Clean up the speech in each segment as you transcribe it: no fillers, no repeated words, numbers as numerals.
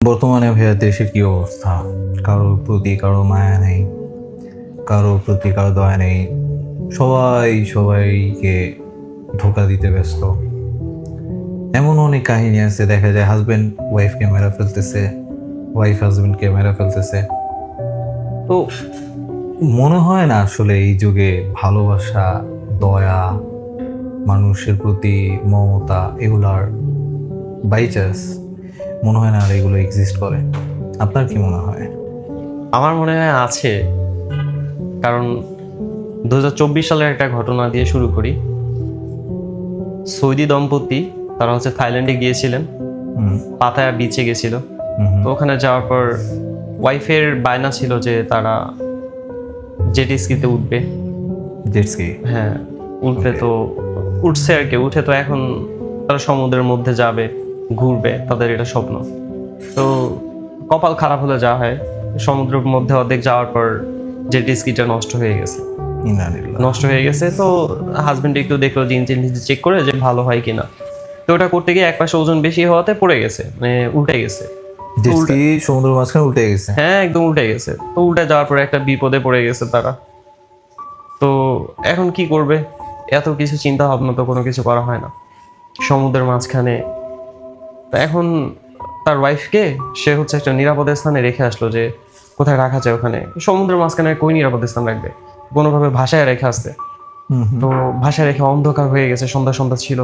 বর্তমানে ভাইয়া দেশের কি অবস্থা? কারোর প্রতি কারো মায়া নেই, কারোর প্রতি কারো দয়া নেই। সবাই সবাইকে ধোঁকা দিতে ব্যস্ত। এমন অনেক কাহিনী আছে, দেখা যায় হাজবেন্ড ওয়াইফকে মেরে ফেলতেছে, ওয়াইফ হাজবেন্ডকে মেরে ফেলতেছে। তো মনে হয় না আসলে এই যুগে ভালোবাসা, দয়া, মানুষের প্রতি মমতা এগুলার বাইচান্স মনে হয় না আর এগুলো এক্সিস্ট করে। আপনার কি মনে হয়? আমার মনে হয় আছে। কারণ 2024 সালের একটা ঘটনা দিয়ে শুরু করি। সৌদি দম্পতি তারা থাইল্যান্ডে গিয়েছিলেন, পাতায়া বিচে গেছিল। তো ওখানে যাওয়ার পর ওয়াইফের বায়না ছিল যে তারা জেট স্কিতে উঠবে। জেটস্কি? হ্যাঁ, উঠবে। তো উঠছে আর কি। উঠে তো এখন তারা সমুদ্রের মধ্যে যাবে, ঘুরবে, তাদের এটা স্বপ্ন। তো কপাল খারাপ হলে যা হয়, সমুদ্রের মধ্যে অর্ধেক যাওয়ার পর জেট স্কিটা নষ্ট হয়ে গেছে। তো হাজবেন্ড একটু দেখলো যে ইঞ্জিন চেক করে যে ভালো হয় কিনা। তো ওটা করতে গিয়ে একপাশে ওজন বেশি হওয়াতে পড়ে গেছে, মানে উল্টে গেছে। জেটস্কি সমুদ্রের মাঝখানে উল্টে গেছে? হ্যাঁ, একদম উল্টে গেছে। তো উল্টে যাওয়ার পরে একটা বিপদে পড়ে গেছে তারা। তো এখন কি করবে? এত কিছু চিন্তা ভাবনা তো কোনো কিছু করা হয় না সমুদ্রের মাঝখানে। তো এখন তার ওয়াইফকে সে একটা নিরাপদ স্থানে রেখে আসলো, যে কোথায় রাখা যায়। ওখানে সমুদ্রের মাঝখানে কই নিরাপদ স্থান রাখবে, কোনোভাবে ভাষায় রেখে আসছে। তো ভাষায় রেখে অন্ধকার হয়ে গেছে, সন্ধ্যা সন্ধ্যা ছিল।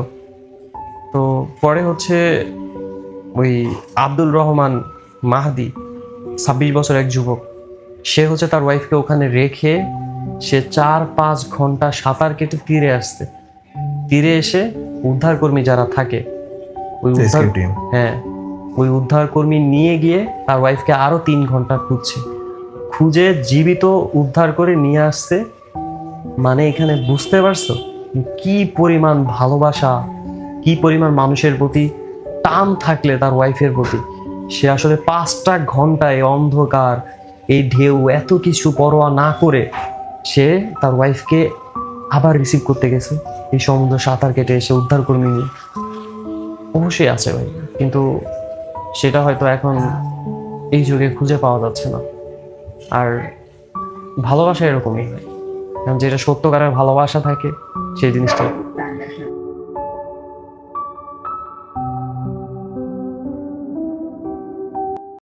তো পরে ওই আব্দুল রহমান মাহাদি, 26 বছর এক যুবক, সে তার ওয়াইফকে ওখানে রেখে সে 4-5 ঘন্টা সাঁতার কেটে তীরে আসছে। তীরে এসে উদ্ধারকর্মী যারা থাকে, ওই উদ্ধারকর্মী নিয়ে গিয়ে তার ওয়াইফকে আরো 3 ঘন্টা খুঁজে জীবিত উদ্ধার করে নিয়ে আসছে। মানে এখানে বুঝতে পারছো কি পরিমাণ ভালোবাসা, কি পরিমাণ মানুষের প্রতি টান থাকলে তার ওয়াইফের প্রতি সে 5টা ঘন্টায় অন্ধকার, এই ঢেউ, এত কিছু পরোয়া না করে সে তার ওয়াইফকে আবার রিসিভ করতে গেছে এই সমুদ্র সাঁতার কেটে এসে উদ্ধারকর্মী নিয়ে। অবশ্যই আছে ভাই, কিন্তু সেটা হয়তো এখন এই যুগে খুঁজে পাওয়া যাচ্ছে না। আর ভালোবাসা এরকমই হয়, কারণ যেটা সত্যকারের ভালোবাসা থাকে সেই জিনিসটা